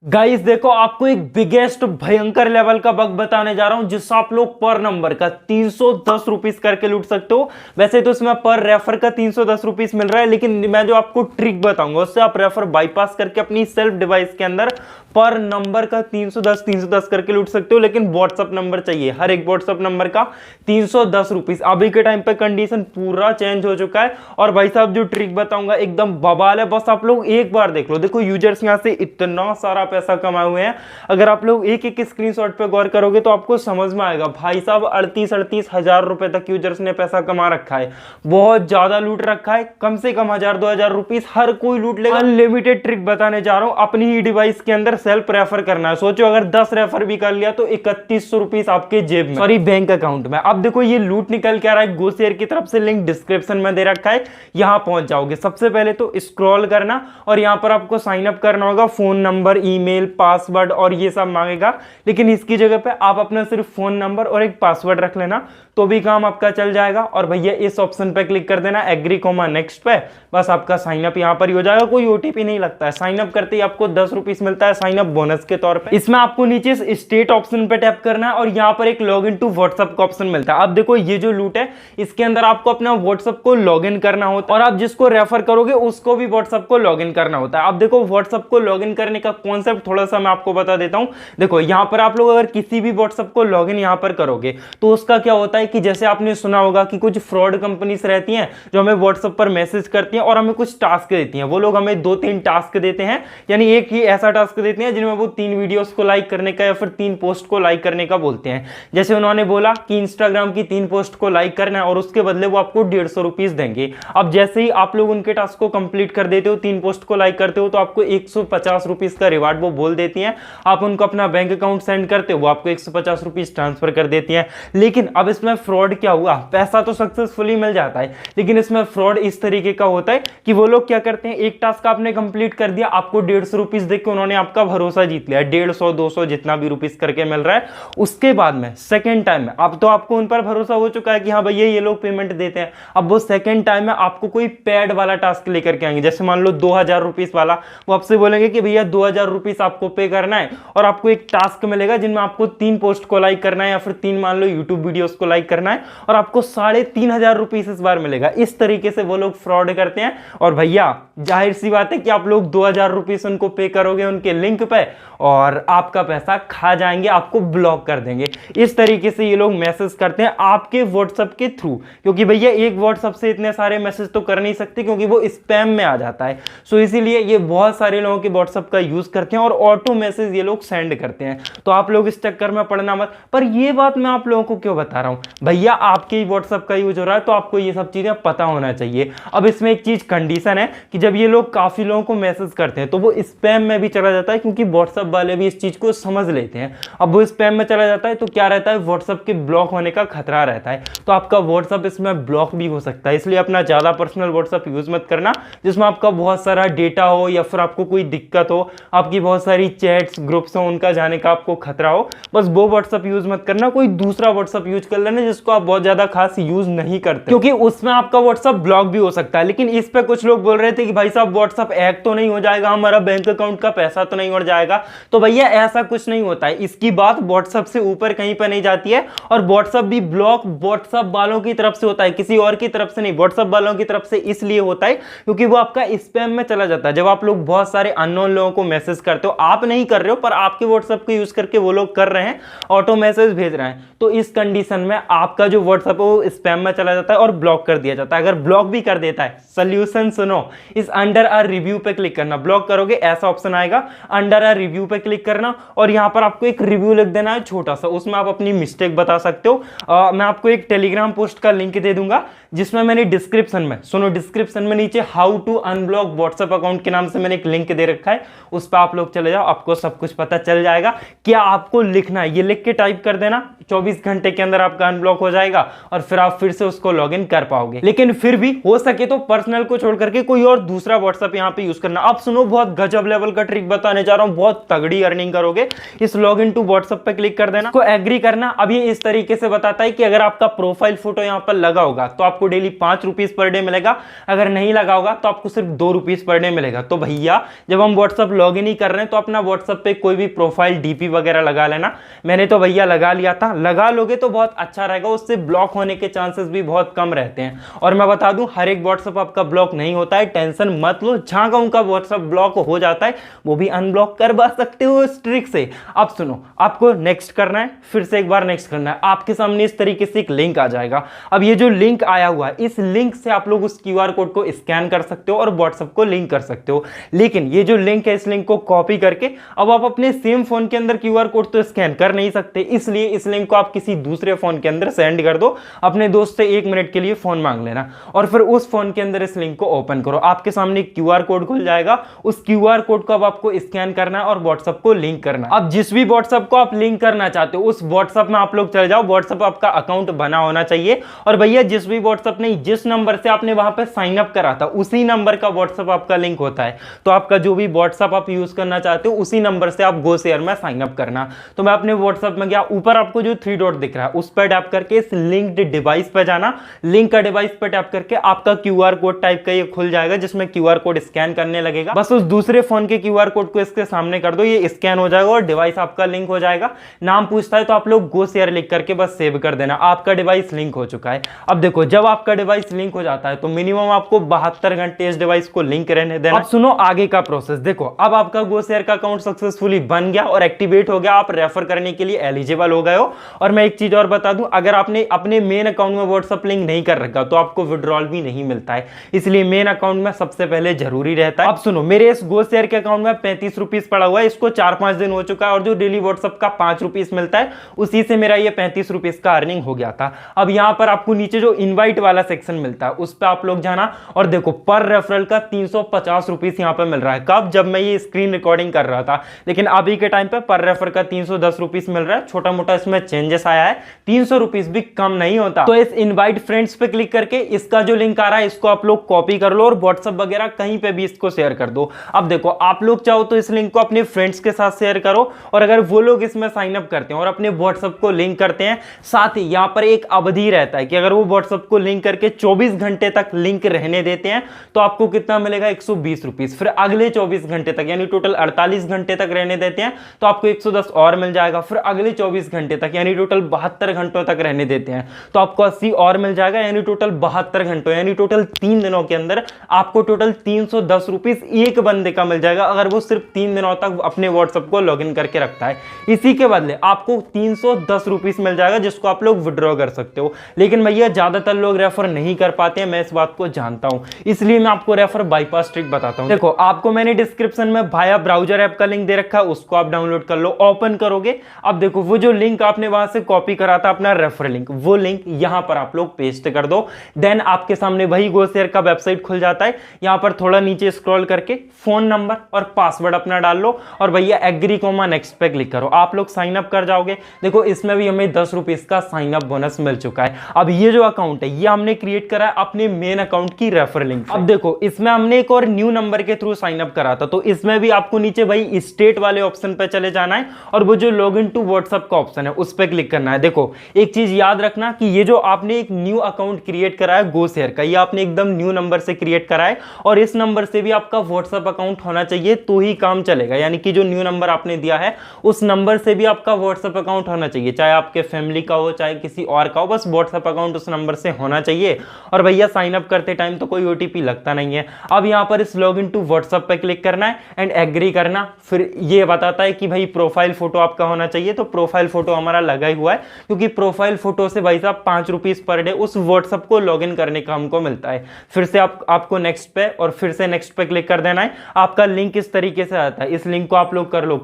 Guys देखो, आपको एक बिगेस्ट भयंकर लेवल का बग बताने जा रहा हूं जिससे आप लोग पर नंबर का 310 रुपीस करके लूट सकते हो। वैसे तो इसमें पर रेफर का 310 रुपीस मिल रहा है, लेकिन मैं जो आपको ट्रिक बताऊंगा उससे आप रेफर बाईपास करके अपनी सेल्फ डिवाइस के अंदर पर नंबर का 310 करके लूट सकते हो। लेकिन व्हाट्सअप नंबर चाहिए, हर एक व्हाट्सअप नंबर का 310 रुपीस। अभी के टाइम पे कंडीशन पूरा चेंज हो चुका है। और भाई साहब जो ट्रिक बताऊंगा एकदम बवाल है, बस आप लोग एक बार देख लो। देखो यूजर्स यहां से इतना सारा पैसा कमाए हुए हैं, अगर आप लोग एक एक स्क्रीनशॉट पे गौर करोगे तो आपको समझ में आएगा। भाई साहब 38 हजार रुपए तक यूजर्स ने पैसा कमा रखा है, बहुत ज्यादा लूट रखा है। कम से कम 1000-2000 रुपीस हर कोई लूट लेगा। अनलिमिटेड ट्रिक बताने जा रहा हूं, अपनी ही डिवाइस के अंदर सेल्फ रेफर करना है। सोचो अगर 10 रेफर भी कर लिया तो 3100 रुपीस आपके जेब में, सॉरी बैंक अकाउंट में। अब देखो ये लूट निकल के आ रहा है गोशेयर की तरफ से, लिंक डिस्क्रिप्शन में दे रखा है, यहां पहुंच जाओगे। सबसे पहले तो स्क्रॉल करना और यहां पर आपको साइन अप करना होगा। फोन नंबर, ईमेल, पासवर्ड और ये सब मांगेगा, लेकिन इसकी जगह पे आप अपना सिर्फ फोन नंबर और एक पासवर्ड रख लेना तो भी काम आपका चल जाएगा। और भैया इस ऑप्शन पे क्लिक कर देना, एग्री कोमा नेक्स्ट पे, बस आपका साइन अप यहां पर ही हो जाएगा। कोई ओटीपी नहीं लगता है, साइन अप करते ही आपको 10 रुपीस मिलता है साइन अप बोनस के तौर पे। इसमें आपको नीचे स्टेट ऑप्शन पे टैप करना है और यहां पर एक लॉग इन टू व्हाट्सएप का ऑप्शन मिलता है। अब देखो ये जो लूट है इसके अंदर आपको अपना व्हाट्सएप को लॉग इन करना होता है और आप जिसको रेफर करोगे उसको भी व्हाट्सएप को लॉग इन करना होता है। अब देखो व्हाट्सएप को लॉग इन करने का कॉन्सेप्ट थोड़ा सा मैं आपको बता देता हूं। देखो यहां पर आप लोग अगर किसी भी व्हाट्सएप को लॉग इन यहां पर करोगे तो उसका क्या होता है कि जैसे आपने सुना होगा कि कुछ फ्रॉड कंपनीज रहती हैं जो हमें व्हाट्सएप पर मैसेज करती हैं और हमें कुछ टास्क देती हैं। वो लोग हमें 2-3 टास्क देते हैं, यानी एक ही ऐसा टास्क देते हैं जिनमें वो 3 वीडियोस को लाइक करने का या फिर 3 पोस्ट को लाइक करने का बोलते हैं। जैसे उन्होंने बोला कि इंस्टाग्राम की 3 पोस्ट को लाइक करना है और उसके बदले वो आपको 150 रुपीस देंगे। अब जैसे ही आप लोग उनके टास्क को कंप्लीट कर देते हो, 3 पोस्ट को लाइक करते हो, तो आपको 150 रुपीस का रिवार्ड वो बोल देती हैं। आप उनको अपना बैंक अकाउंट सेंड करते हो, वो आपको 150 रुपीस ट्रांसफर कर देती हैं। लेकिन अब इसमें फ्रॉड क्या हुआ, पैसा तो सक्सेसफुली मिल जाता है, लेकिन इसमें फ्रॉड इस तरीके का होता है कि वो लोग क्या करते हैं, एक टास्क आपने कंप्लीट कर दिया, आपको 150 रुपीस देख के उन्होंने आपका भरोसा जीत लिया, 150-200 जितना भी रुपीस करके मिल रहा है। उसके बाद में सेकंड टाइम में अब तो आपको उन पर भरोसा हो चुका है कि हाँ भैया ये लोग पेमेंट देते हैं। अब वो सेकंड टाइम में आपको कोई पेड वाला टास्क लेकर के आएंगे, जैसे मान लो 2000 रुपीस वाला। वो आपसे बोलेंगे कि भैया 2000 रुपीस आपको पे करना है और आपको एक टास्क मिलेगा जिनमें आपको 3 पोस्ट को लाइक करना है या फिर 3 मान लो यूट्यूब वीडियोस को लाइक करना है और आपको 3500 रुपीस इस बार मिलेगा। इस तरीके से वो लोग फ्रॉड करते हैं। और भैया जाहिर सी बात है कि आप लोग 2000 रुपीस उनको पे करोगे उनके लिंक पे और आपका पैसा खा जाएंगे, आपको ब्लॉक कर देंगे। इस तरीके से ये लोग मैसेज करते हैं आपके व्हाट्सएप के थ्रू, क्योंकि भैया एक व्हाट्सएप से इतने सारे मैसेज तो कर नहीं सकते क्योंकि वो स्पैम में आ जाता है। सो इसीलिए ये बहुत सारे लोगों के व्हाट्सएप का यूज करते हैं और ऑटो मैसेज ये लोग सेंड करते हैं। तो आप लोग इस चक्कर में पड़ना मत। पर ये बात मैं आप लोगों को क्यों बता रहा हूं, भैया आपके ही व्हाट्सएप का यूज हो रहा है तो आपको ये सब चीजें पता होना चाहिए। अब इसमें एक चीज कंडीशन है कि जब ये लोग काफी लोगों को मैसेज करते हैं तो वो स्पैम में भी चला जाता है, क्योंकि व्हाट्सएप वाले भी इस चीज को समझ लेते हैं। अब वो स्पैम में चला जाता है तो क्या रहता है, व्हाट्सएप के ब्लॉक होने का खतरा रहता है। तो आपका व्हाट्सएप इसमें ब्लॉक भी हो सकता है। इसलिए अपना ज्यादा पर्सनल व्हाट्सएप यूज मत करना जिसमें आपका बहुत सारा डेटा हो या फिर आपको कोई दिक्कत हो, आपकी बहुत सारी चैट्स ग्रुप्स हो उनका जाने का आपको खतरा हो। बस वो व्हाट्सएप यूज मत करना, कोई दूसरा व्हाट्सएप यूज कर लेना जिसको आप बहुत ज्यादा खास यूज नहीं करते, क्योंकि उसमें आपका व्हाट्सएप ब्लॉक भी हो सकता है। लेकिन इस पे कुछ लोग बोल रहे थे कि भाई साहब व्हाट्सएप हैक तो नहीं हो जाएगा, हमारा बैंक अकाउंट का पैसा तो नहीं उड़ जाएगा। तो भैया ऐसा कुछ नहीं होता है, इसकी बात व्हाट्सएप से ऊपर कहीं पर नहीं जाती है। और व्हाट्सएप भी ब्लॉक व्हाट्सएप वालों की तरफ से होता है, किसी और की तरफ से नहीं। व्हाट्सएप वालों की तरफ से इसलिए होता है क्योंकि वो आपका स्पैम में चला जाता है। जब आप लोग बहुत सारे अननोन लोगों को मैसेज करते हो, आप नहीं कर रहे हो पर आपके व्हाट्सएप को यूज करके वो लोग कर रहे हैं, ऑटो मैसेज भेज रहे हैं, तो इस कंडीशन में आपका जो व्हाट्सएप है वो स्पैम में चला जाता है और ब्लॉक कर दिया जाता है। अगर ब्लॉक भी कर देता है, सोल्यूशन सुनो, इस अंडर अ रिव्यू पे क्लिक करना। ब्लॉक करोगे ऐसा ऑप्शन आएगा, अंडर अ रिव्यू पे क्लिक करना और यहां पर आपको एक रिव्यू लिख देना है छोटा सा, उसमें आप अपनी मिस्टेक बता सकते हो। मैं आपको एक टेलीग्राम पोस्ट का लिंक दे दूंगा जिसमें मैंने डिस्क्रिप्शन में, सुनो डिस्क्रिप्शन में नीचे how to unblock WhatsApp account के नाम से मैंने एक लिंक दे रखा है, उस पर आप लोग चले जाओ, आपको सब कुछ पता चल जाएगा। क्या आपको लिखना है, ये लिख के टाइप कर देना, 24 घंटे के अंदर आपका अनब्लॉक हो जाएगा और फिर आप फिर से उसको लॉग इन कर पाओगे। लेकिन फिर भी हो सके तो पर्सनल को छोड़ करके कोई और दूसरा व्हाट्सएप यहां पे यूज करना। अब सुनो बहुत गजब लेवल का ट्रिक बताने जा रहा हूं, बहुत तगड़ी अर्निंग करोगे। इस लॉग इन टू व्हाट्सएप पे क्लिक कर देना, को एग्री करना। अब ये इस तरीके से बताता है कि अगर आपका प्रोफाइल फोटो यहां पर लगा होगा तो आपको डेली 5 रुपीस पर डे मिलेगा, अगर नहीं लगा होगा तो आपको सिर्फ 2 रुपीस पर डे मिलेगा। तो भैया जब हम व्हाट्सएप लॉग इन ही कर कर रहे हैं तो अपना व्हाट्सएप पे कोई भी प्रोफाइल डीपी वगैरह लगा लेना। मैंने तो भैया लगा लिया था, लगा लोगे तो बहुत अच्छा रहेगा, उससे ब्लॉक होने के चांसेस भी बहुत कम रहते हैं। और मैं बता दूं हर एक व्हाट्सएप आपका ब्लॉक नहीं होता है, टेंशन मत लो, जहां का उनका व्हाट्सएप ब्लॉक हो जाता है वो भी अनब्लॉक करवा सकते हो इस ट्रिक से। अब सुनो, आपको नेक्स्ट करना है, फिर से एक बार नेक्स्ट करना है, आपके सामने इस तरीके से एक लिंक आ जाएगा। अब ये जो लिंक आया हुआ है, इस लिंक से आप लोग उस क्यूआर कोड को स्कैन कर सकते हो और व्हाट्सएप को लिंक कर सकते हो। लेकिन ये जो लिंक है, इस लिंक को कॉपी करके अब आप अपने सेम फोन के अंदर क्यूआर कोड तो स्कैन कर नहीं सकते, इसलिए इस लिंक को आप किसी दूसरे फोन के अंदर सेंड कर दो। अपने दोस्त से 1 मिनट के लिए फोन मांग लेना और फिर उस फोन के अंदर इस लिंक को ओपन करो। आपके सामने क्यूआर कोड खुल जाएगा, उस क्यूआर कोड को अब आपको स्कैन करना है और व्हाट्सएप को लिंक करना है। अब जिस भी व्हाट्सएप को आप लिंक करना चाहते हो उस व्हाट्सएप में आप लोग चले जाओ, व्हाट्सएप आपका अकाउंट बना होना चाहिए। और भैया जिस भी व्हाट्सएप नहीं, जिस नंबर से आपने वहां पे साइन अप करा था उसी नंबर का व्हाट्सएप आपका लिंक होता है। तो आपका जो भी व्हाट्सएप आप यूज करना चाहते हो उसी नंबर से आप गो शेयर में साइन अप करना। तो मैं अपने व्हाट्सएप में गया, ऊपर आपको जो 3 डॉट दिख रहा है उस पर टैप करके इस लिंक्ड डिवाइस पर जाना। लिंक का डिवाइस पर टैप करके आपका क्यूआर कोड टाइप का ये खुल जाएगा जिसमें क्यूआर कोड स्कैन करने लगेगा। बस उस दूसरे फोन के क्यूआर कोड को इसके सामने कर दो, ये स्कैन हो जाएगा और डिवाइस आपका लिंक हो जाएगा। नाम पूछता है तो आप लोग गो शेयर लिख करके बस सेव कर देना, आपका डिवाइस लिंक हो चुका है। अब देखो, जब आपका डिवाइस लिंक हो जाता है तो मिनिमम आपको 72 घंटे इस डिवाइस को लिंक रहने देना। अब सुनो आगे का प्रोसेस। देखो, अब आपका गो शेयर का अकाउंट सक्सेसफुली बन गया और एक्टिवेट हो गया, आप रेफर करने के लिए एलिजिबल हो गए हो। और मैं एक चीज और बता दूं, अगर आपने अपने मेन अकाउंट में व्हाट्सएप लिंक नहीं कर रखा तो आपको विड्रॉल भी नहीं मिलता है, इसलिए मेन अकाउंट में सबसे पहले जरूरी रहता है। अब सुनो, मेरे इस गो शेयर के अकाउंट में 35 रुपीस पड़ा हुआ है, इसको 4-5 दिन हो चुका है और जो डेली व्हाट्सएप का 5 रुपीस मिलता है उसी से मेरा ये 35 रुपीस का अर्निंग हो गया था। अब यहां पर आपको नीचे जो इनवाइट वाला सेक्शन मिलता है उस पर आप लोग जाना और देखो पर रेफरल का 350 रुपीस यहां पर मिल रहा है। कब? जब मैं ये स्क्रीन रिकॉर्डिंग कर रहा था, लेकिन अभी के टाइम पे पर रेफर का 310 रुपीस मिल रहा है। छोटा मोटा इसमें चेंजेस आया है, 300 रुपीस भी कम नहीं होता। तो इस इनवाइट फ्रेंड्स पे क्लिक करके इसका जो लिंक आ रहा है इसको आप लोग कॉपी कर लो और व्हाट्सएप वगैरह कहीं पे भी इसको शेयर कर दो। अब देखो, आप लोग चाहो तो इस लिंक को अपने फ्रेंड्स के साथ शेयर करो और अगर वो लोग इसमें साइन अप करते हैं और अपने व्हाट्सएप को लिंक करते हैं, साथ ही यहां पर एक अवधि रहता है कि अगर वो व्हाट्सएप को लिंक करके 24 घंटे तक लिंक रहने देते हैं तो आपको कितना मिलेगा? 120 रुपीस। फिर अगले 24 घंटे तक यानी टोटल 48 घंटे तक रहने देते हैं तो आपको 110 और मिल जाएगा। फिर अगले 24 घंटे तक यानी टोटल 72 घंटों तक रहने देते हैं तो आपको 80 और मिल जाएगा, यानी टोटल 72 घंटों यानी टोटल 3 दिनों के अंदर आपको टोटल 310 रुपीस एक बंदे का मिल जाएगा, अगर वो सिर्फ 3 दिनों तक अपने व्हाट्सएप को लॉगिन करके रखता है। इसी के बदले आपको 310 रुपीस मिल जाएगा जिसको आप लोग विड्रॉ कर सकते हो। लेकिन भैया ज्यादातर लोग रेफर नहीं कर पाते हैं, मैं इस बात को जानता हूं, इसलिए मैं आपको रेफर बाईपास ट्रिक बताता हूं। देखो, आपको मैंने डिस्क्रिप्शन में भाया ब्राउजर ऐप का लिंक दे रखा है, उसको आप डाउनलोड कर लो। ओपन करोगे, अब देखो वो जो लिंक आपने वहां से कॉपी करा था अपना रेफर लिंक, वो लिंक यहां पर आप लोग पेस्ट कर दो। देन आपके सामने वही गो शेयर का वेबसाइट खुल जाता है। यहां पर थोड़ा नीचे स्क्रॉल करके फोन नंबर और पासवर्ड अपना डाल लो और भैया एग्री कोमा नेक्स्ट पे क्लिक करो, आप लोग साइन अप कर जाओगे। देखो, इसमें भी हमें 10 रुपीस का साइन अप बोनस मिल चुका है। अब ये जो अकाउंट है ये हमने क्रिएट करा है अपने मेन अकाउंट की रेफर लिंक से। अब देखो, इसमें हमने एक और न्यू नंबर के थ्रू साइन अप करा था, तो इसमें भी आपको नीचे भाई स्टेट वाले ऑप्शन पे चले जाना है और वो जो लॉग इन टू व्हाट्सएप का ऑप्शन है उस पर क्लिक करना है। देखो, एक चीज याद रखना कि ये जो आपने एक न्यू अकाउंट क्रिएट करा है गो शेयर का, ये आपने एकदम न्यू नंबर से क्रिएट करा है और इस नंबर से भी आपका व्हाट्सएप अकाउंट होना चाहिए तो ही काम चलेगा। यानी कि जो न्यू नंबर आपने दिया है उस नंबर से भी आपका व्हाट्सएप अकाउंट होना चाहिए, चाहे आपके फैमिली का हो चाहे किसी और का हो, बस व्हाट्सएप अकाउंट उस नंबर से होना चाहिए। और भैया साइन अप करते टाइम तो कोई ओटीपी लगता नहीं है। अब यहां पर इस लॉग इन टू व्हाट्सएप पे क्लिक करना है एंड एग्री करना। फिर ये बताता है कि भाई प्रोफाइल फोटो आपका होना चाहिए, तो प्रोफाइल फोटो हमारा लगा ही हुआ है क्योंकि प्रोफाइल फोटो से भाई साहब 5 रुपीस पर डे उस व्हाट्सएप को लॉग इन करने का हमको मिलता है। फिर से आपको नेक्स्ट पे और फिर से नेक्स्ट पे क्लिक कर देना है। आपका लिंक इस तरीके से आता है, इस लिंक को आप लोग कर लो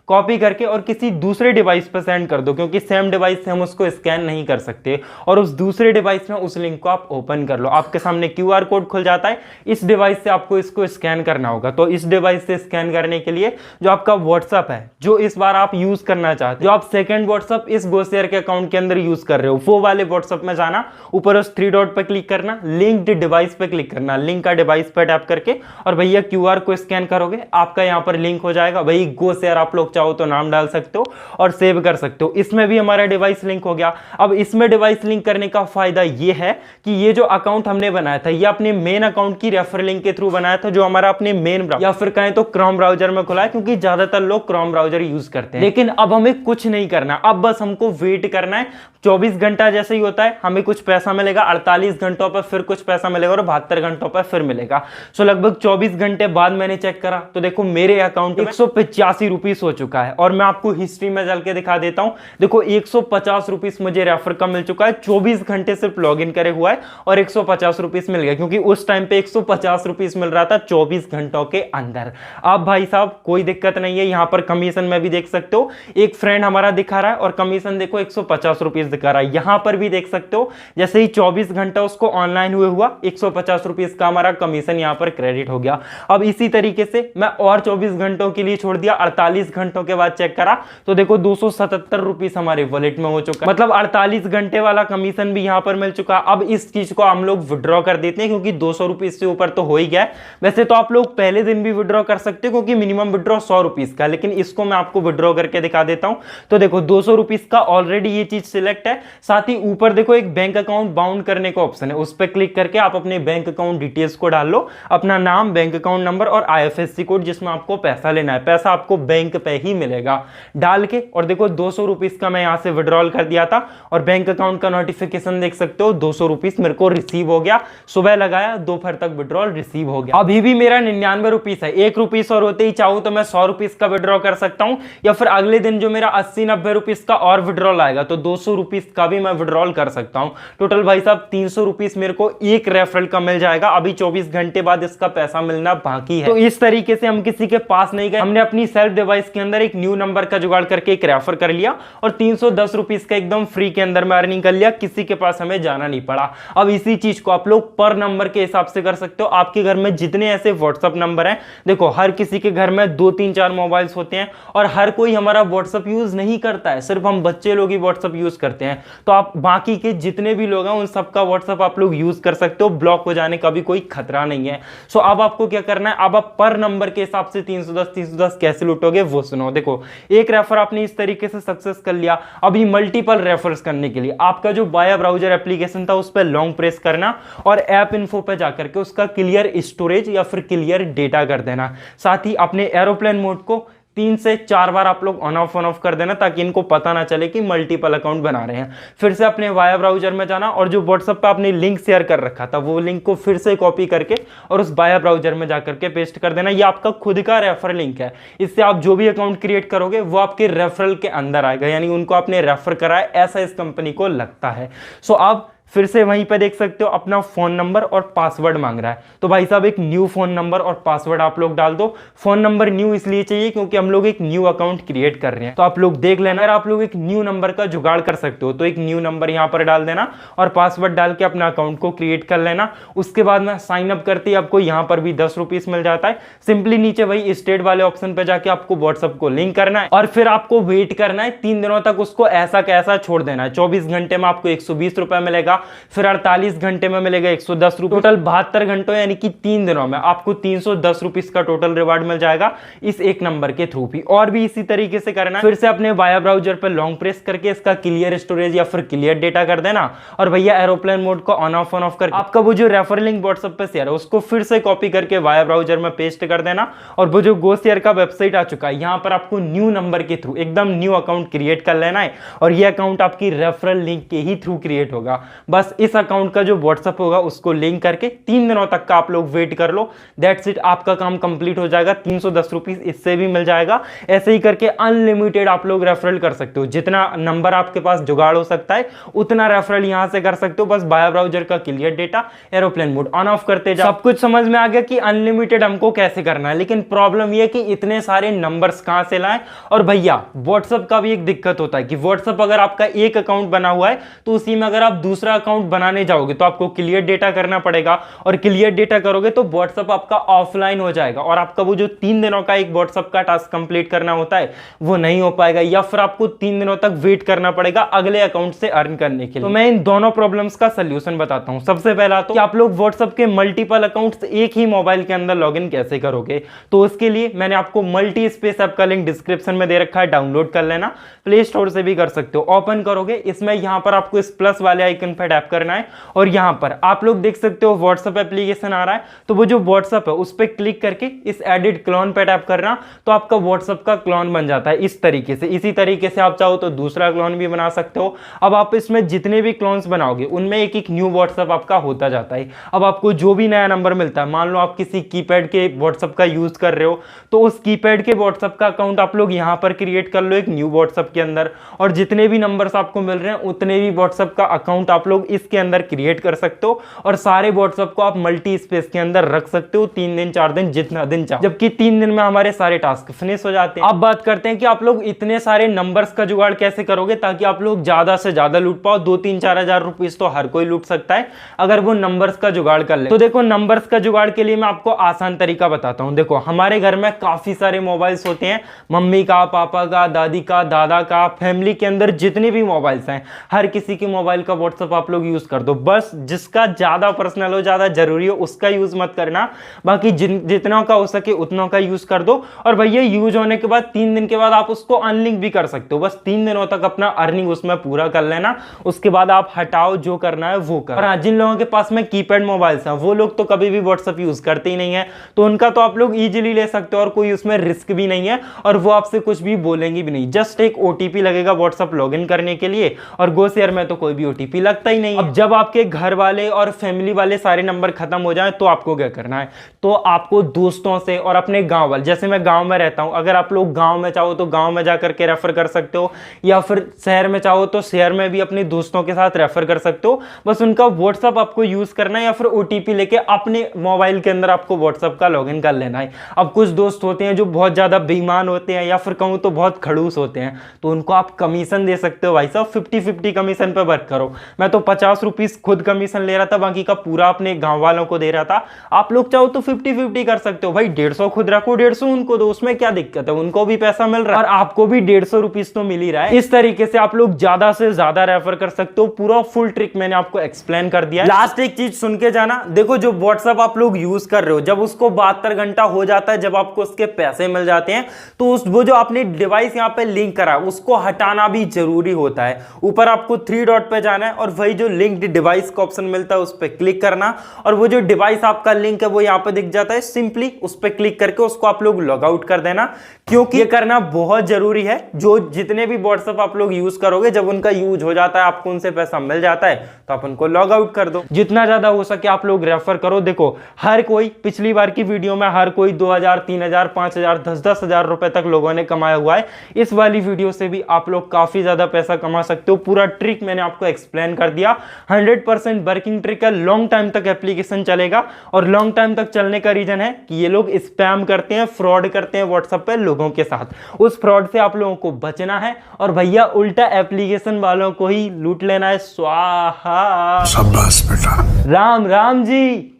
कॉपी करके और किसी दूसरे डिवाइस पर सेंड कर दो क्योंकि सेम डिवाइस से हम उसको स्कैन नहीं कर सकते, और उस दूसरे डिवाइस में उस लिंक को आप ओपन कर लो। आपके सामने क्यूआर कोड खुल जाता है, इस डिवाइस से आपको इसको स्कैन करना होगा। तो इस डिवाइस से स्कैन करने के लिए जो आपका व्हाट्सएप है जो इस बार आप यूज करना चाहते हो, जो आप सेकंड व्हाट्सएप इस गो शेयर के अकाउंट के अंदर यूज कर रहे हो, वो वाले व्हाट्सएप में जाना, ऊपर उस 3 डॉट पर क्लिक करना, लिंक्ड डिवाइस पे क्लिक करना, लिंक का डिवाइस पे टैप करके और भैया क्यूआर को स्कैन करोगे, आपका यहां पर लिंक हो जाएगा। भाई गो शेयर आप लोग चाहो तो नाम डाल सकते हो और सेव कर सकते हो। इसमें भी हमारा डिवाइस लिंक हो गया। अब इसमें डिवाइस लिंक करने का फायदा ये है कि ये जो अकाउंट हमने बनाया था ये अपने मेन अकाउंट की रेफर लिंक के थ्रू बनाया था, जो हमारा अपने मेन या फिर कहें तो क्रोम ब्राउजर में खुला है क्योंकि ज्यादातर लोग क्रोम ब्राउजर यूज करते हैं। लेकिन अब हमें कुछ नहीं करना, अब बस हमको वेट करना है। 24 घंटा जैसे ही होता है हमें कुछ पैसा मिलेगा, 48 घंटों पर फिर कुछ पैसा मिलेगा और 72 घंटों पर फिर मिलेगा। सो लगभग 24 घंटे बाद मैंने चेक करा तो देखो मेरे अकाउंट में 185 रुपीस हो चुका है। और मैं आपको हिस्ट्री में चल के दिखा देता हूं। देखो 150 रुपीस मुझे रेफर का मिल चुका है, 24 घंटे सिर्फ लॉग इन करे हुआ है और 150 रुपीस मिल गया, क्योंकि उस टाइम पे 150 रुपीस मिल रहा था 24 घंटों के अंदर। अब भाई साहब कोई दिक्कत नहीं है, यहां पर कमीशन में भी देख सकते हो, एक फ्रेंड हमारा दिखा रहा है और कमीशन देखो 150 रुपीस दिखा रहा है। यहां पर भी देख सकते हो जैसे ही 24 घंटा उसको ऑनलाइन हुए हुआ 150 रुपीस का हमारा कमीशन यहां पर क्रेडिट हो गया। अब इसी तरीके से मैं और 24 घंटों के लिए छोड़ दिया, 48 घंटों के बाद चेक करा तो देखो 277 रुपीस हमारे वॉलेट में हो चुका, मतलब 48 घंटे वाला कमीशन भी यहां पर मिल चुका। अब इस चीज को हम लोग विड्रॉ कर देते हैं क्योंकि 200 रुपीस से ऊपर तो हो ही गया है। वैसे तो आप लोग पहले दिन भी विड्रॉ कर सकते हो क्योंकि मिनिमम विड्रॉ 100 रुपीस का, लेकिन इसको मैं आपको विड्रॉ करके दिखा देता हूं। तो देखो 200 रुपीस का ऑलरेडी ये चीज सिलेक्ट है, साथ ही ऊपर देखो एक बैंक अकाउंट बाउंड करने का ऑप्शन है, उस पर क्लिक करके आप अपने बैंक अकाउंट डिटेल्स को डाल लो, अपना नाम, बैंक अकाउंट नंबर और IFSC कोड जिसमें आपको पैसा लेना है, पैसा आपको बैंक पे ही मिलेगा डाल के। और देखो 200 रुपीस का मैं यहां से विड्रॉल कर दिया था और बैंक अकाउंट का नोटिफिकेशन देख सकते हो, 200 रुपीस मेरे को रिसीव हो गया। सुबह लगाया, दोपहर तक विड्रॉल रिसीव हो गया। अभी भी मेरा 99 रुपीस है, 1 रुपीस और होते ही चाहूं तो मैं 100 रुपीस का विड्रॉ कर सकता हूं, या फिर अगले दिन जो मेरा 80-90 रुपीस का और विड्रॉल आएगा तो 200 रुपीस का भी मैं विड्रॉल कर सकता हूं। टोटल भाई साहब 300 रुपीस मेरे को एक रेफरल का मिल जाएगा। अभी 24 घंटे बाद इसका पैसा मिलना बाकी है। तो इस तरीके से हम किसी के पास नहीं गए, हमने अपनी सेल्फ डिवाइस के अंदर एक न्यू नंबर का जुगाड़ करके एक रेफर कर लिया और 310 रुपीस का एकदम फ्री के अंदर में अर्निंग कर लिया, किसी के पास हमें जाना नहीं पड़ा। अब इसी चीज को आप लोग पर नंबर के हिसाब से कर सकते हो। आपके घर में जितने ऐसे व्हाट्सएप नंबर हैं, देखो हर किसी के घर में 2-3-4 मोबाइल्स होते हैं और हर कोई हमारा व्हाट्सएप यूज नहीं करता है, सिर्फ हम बच्चे लोग ही व्हाट्सएप यूज करते हैं। तो आप बाकी के जितने भी लोग हैं उन सबका व्हाट्सएप आप लोग यूज कर सकते हो, ब्लॉक हो जाने का भी कोई खतरा नहीं है। सो अब आपको क्या करना है, अब आप पर नंबर के हिसाब से 310 कैसे लूटोगे वो सुनो। देखो एक रेफर आपने इस तरीके से सक्सेस कर लिया। अभी मल्टीपल रेफर्स करने के लिए आपका जो बाया ब्राउजर एप्लीकेशन था उस पर लॉन्ग प्रेस करना और ऐप इन्फो पे जाकर के उसका क्लियर स्टोरेज या फिर क्लियर डेटा कर देना। साथ ही अपने एरोप्लेन मोड को 3 से 4 बार आप लोग ऑन ऑफ कर देना ताकि इनको पता ना चले कि मल्टीपल अकाउंट बना रहे हैं। फिर से अपने वाया ब्राउजर में जाना और जो व्हाट्सएप पे आपने लिंक शेयर कर रखा था वो लिंक को फिर से कॉपी करके और उस वाया ब्राउजर में जाकर के पेस्ट कर देना। ये आपका खुद का रेफर लिंक है, इससे आप जो भी अकाउंट क्रिएट करोगे वो आपके रेफरल के अंदर आएगा, यानी उनको आपने रेफर करा है ऐसा इस कंपनी को लगता है। सो आप फिर से वहीं पे देख सकते हो अपना फोन नंबर और पासवर्ड मांग रहा है, तो भाई साहब एक न्यू फोन नंबर और पासवर्ड आप लोग डाल दो। फोन नंबर न्यू इसलिए चाहिए क्योंकि हम लोग एक न्यू अकाउंट क्रिएट कर रहे हैं, तो आप लोग देख लेना। अगर आप लोग एक न्यू नंबर का जुगाड़ कर सकते हो तो एक न्यू नंबर यहां पर डाल देना और पासवर्ड डाल के अपना अकाउंट को क्रिएट कर लेना। उसके बाद में साइन अप करते ही आपको यहां पर भी 10 रुपीस मिल जाता है। सिंपली नीचे वही स्टेट वाले ऑप्शन पे जाके आपको व्हाट्सएप को लिंक करना है और फिर आपको वेट करना है 3 दिनों तक, उसको ऐसा कैसा छोड़ देना है। 24 घंटे में आपको 120 रुपए मिलेगा, फिर 48 घंटे में मिलेगा 110 रुपए, टोटल 72 घंटों यानी कि 3 दिनों में आपको 310 रुपीस का टोटल रिवार्ड मिल जाएगा इस एक नंबर के थ्रू भी। और भी इसी तरीके से करना है, फिर से अपने वाया ब्राउजर पर लॉन्ग प्रेस करके इसका क्लियर स्टोरेज या फिर क्लियर डेटा कर देना और भैया एरोप्लेन मोड को ऑन ऑफ करके आपका वो जो रेफर लिंक व्हाट्सएप पे शेयर है उसको फिर से कॉपी करके वाया ब्राउजर में पेस्ट कर देना। और वो जो गो शेयर का वेबसाइट आ चुका है यहां पर आपको न्यू नंबर के थ्रू एकदम न्यू अकाउंट क्रिएट कर लेना है और ये अकाउंट आपकी रेफरल लिंक के ही थ्रू क्रिएट होगा। बस इस अकाउंट का जो व्हाट्सएप होगा उसको लिंक करके 3 दिनों तक का आप लोग वेट कर लो, दैट्स इट, आपका काम कंप्लीट हो जाएगा। 310 रुपीस इससे भी मिल जाएगा। ऐसे ही करके अनलिमिटेड आप लोग रेफरल कर सकते हो, जितना नंबर आपके पास जुगाड़ हो सकता है उतना रेफरल यहां से कर सकते हो। बस बाया ब्राउजर का clear data, aeroplane mode on off करते जाओ। सब कुछ समझ में आ गया कि अनलिमिटेड हमको कैसे करना है, लेकिन प्रॉब्लम यह कि इतने सारे नंबर्स कहां से लाएं। और भैया व्हाट्सएप का भी एक दिक्कत होता है कि व्हाट्सएप अगर आपका एक अकाउंट बना हुआ है तो उसी में अगर आप दूसरा अकाउंट बनाने जाओगे तो आपको क्लियर डेटा करना पड़ेगा और क्लियर डेटा करोगे तो व्हाट्सएप आपका ऑफलाइन हो जाएगा और आपका वो जो 3 दिनों का एक व्हाट्सएप का टास्क कंप्लीट करना होता है वो नहीं हो पाएगा, या फिर आपको 3 दिनों तक वेट करना पड़ेगा अगले अकाउंट से अर्न करने के लिए। तो मैं इन दोनों प्रॉब्लम्स का सलूशन बताता हूं। सबसे पहला तो कि आप लोग व्हाट्सएप के मल्टीपल अकाउंट्स एक ही मोबाइल के अंदर लॉगिन कैसे करोगे, तो उसके लिए मैंने आपको मल्टी स्पेस ऐप का लिंक डिस्क्रिप्शन में दे रखा है, डाउनलोड कर लेना, प्ले स्टोर से भी कर सकते हो। ओपन करोगे, इसमें यहां पर आपको इस प्लस वाले आइकन पर टैप करना है और यहाँ पर आप लोग देख सकते हो व्हाट्सएप एप्लीकेशन आ रहा है, तो वो जो व्हाट्सएप है उस पर क्लिक करके इस एडिट क्लोन पे टैप करना, तो आपका व्हाट्सएप का क्लोन बन जाता है इस तरीके से। इसी तरीके से आप चाहो तो दूसरा क्लोन भी बना सकते हो। अब आप इसमें जितने भी क्लोन्स बनाओगे उनमें एक एक न्यू व्हाट्सएप आपका होता जाता है। अब आपको जो भी नया नंबर मिलता है, मान लो आप किसी कीपैड के व्हाट्सएप का यूज कर रहे हो, तो उस कीपैड के व्हाट्सएप का अकाउंट आप लोग यहां पर क्रिएट कर लो एक न्यू व्हाट्सएप के अंदर, और जितने भी नंबर्स आपको मिल रहे हैं उतने भी व्हाट्सएप का अकाउंट आप लोग इसके अंदर क्रिएट कर सकते हो, और सारे व्हाट्सएप को आप मल्टी स्पेस के अंदर रख सकते हो 3 दिन 4 दिन जितना दिन चाहो, जबकि 3 दिन में हमारे सारे टास्क फिनिश हो जाते हैं। अब बात करते हैं कि आप लोग इतने सारे नंबर्स का जुगाड़ कैसे करोगे ताकि आप लोग ज्यादा से ज्यादा लूट पाओ। 2-3-4 हजार रुपीस तो हर कोई लूट सकता है अगर वो नंबर्स का जुगाड़ कर ले। तो देखो, नंबर्स का जुगाड़ के लिए मैं आपको आसान तरीका बताता हूं। देखो, हमारे घर में काफी सारे मोबाइल्स होते हैं, मम्मी का, पापा का, दादी का, दादा का, फैमिली के अंदर जितने भी मोबाइल्स हैं हर किसी के मोबाइल का व्हाट्सएप आप लोग यूज कर दो। बस जिसका ज्यादा पर्सनल हो, ज्यादा जरूरी हो, उसका यूज मत करना, बाकी जितना का हो सके उतना का यूज कर दो। और भैया यूज होने के बाद 3 दिन के बाद आप उसको अनलिंक भी कर सकते हो। बस 3 दिनों तक अपना अर्निंग उसमें पूरा कर लेना, उसके बाद आप हटाओ, जो करना है वो कर। और हाँ, जिन लोगों के पास में कीपैड मोबाइल्स हैं वो लोग तो कभी भी व्हाट्सएप यूज करते ही नहीं है, तो उनका तो आप लोग इजीली ले सकते हो और कोई उसमें रिस्क भी नहीं है, और वो आपसे कुछ भी बोलेंगे भी नहीं। जस्ट एक ओटीपी लगेगा व्हाट्सएप लॉगिन करने के लिए, और गो शेयर में तो कोई भी ओटीपी लगता ही नहीं। अब जब आपके घर वाले और फैमिली वाले सारे नंबर खत्म हो जाए तो आपको क्या करना है, तो आपको दोस्तों से और अपने गांव वाले, जैसे मैं गांव में रहता हूं, अगर आप लोग गांव में चाहो तो गांव में जाकर के रेफर कर सकते हो, या फिर शहर में चाहो तो शहर में भी अपने दोस्तों के साथ रेफर कर सकते हो। बस उनका व्हाट्सएप आपको यूज करना है, या फिर ओटीपी लेके अपने मोबाइल के अंदर आपको व्हाट्सएप का लॉगिन कर लेना है। अब कुछ दोस्त होते हैं जो बहुत ज्यादा बेईमान होते हैं, या फिर कहूं तो बहुत खड़ूस होते हैं, तो उनको आप कमीशन दे सकते हो। भाई साहब 50-50 कमीशन पे वर्क करो। मैं तो 50 रुपीस खुद कमीशन ले रहा था, बाकी का पूरा अपने गांव वालों को दे रहा था। आप लोग चाहो तो 50-50 कर सकते हो। भाई 150 खुद रखो, 150 उनको दो, उसमें क्या दिक्कत है, उनको भी पैसा मिल रहा है और आपको भी 150 रुपीस तो मिल ही रहा है। इस तरीके से आप लोग ज्यादा से ज्यादा रेफर कर सकते हो। पूरा फुल ट्रिक मैंने आपको एक्सप्लेन कर दिया है। लास्ट एक चीज सुन के जाना, देखो जो व्हाट्सएप आप लोग यूज कर रहे हो, जब उसको 72 घंटा हो जाता है, जब आपको उसके पैसे मिल जाते हैं, तो वो जो आपने डिवाइस यहाँ पे लिंक करा उसको हटाना भी जरूरी होता है। ऊपर आपको 3 डॉट पे जाना है और वही जो लिंक्ड डिवाइस का ऑप्शन मिलता है उस पर क्लिक करना, और वो जो डिवाइस आपका लिंक है वो यहाँ पे दिख जाता है, सिंपली उस पर क्लिक करके उसको आप लोग लॉग आउट कर देना, क्योंकि ये करना बहुत जरूरी है। जो जितने भी व्हाट्सएप आप लोग यूज करोगे, जब उनका यूज हो जाता है, आपको उनसे पैसा मिल जाता है, तो आप उनको लॉग आउट कर दो। जितना ज्यादा हो सके आप लोग रेफर करो। देखो, हर कोई, पिछली बार की वीडियो में हर कोई 2000, 3000, 5000, 10-10 हजार रुपए तक लोगों ने कमाया हुआ है। इस वाली वीडियो से भी आप लोग काफी ज्यादा पैसा कमा सकते हो। पूरा ट्रिक मैंने आपको एक्सप्लेन कर दिया। 100% वर्किंग ट्रिक है, लॉन्ग टाइम तक एप्लीकेशन चलेगा, और लॉन्ग टाइम तक चलने का रीजन है कि ये लोग स्पैम करते हैं, फ्रॉड करते हैं व्हाट्सएप पे लोगों के साथ। उस फ्रॉड से आप लोगों को बचना है, और भैया उल्टा एप्लीकेशन वालों को ही लूट लेना है। स्वाहा। शाबाश बेटा। राम राम जी।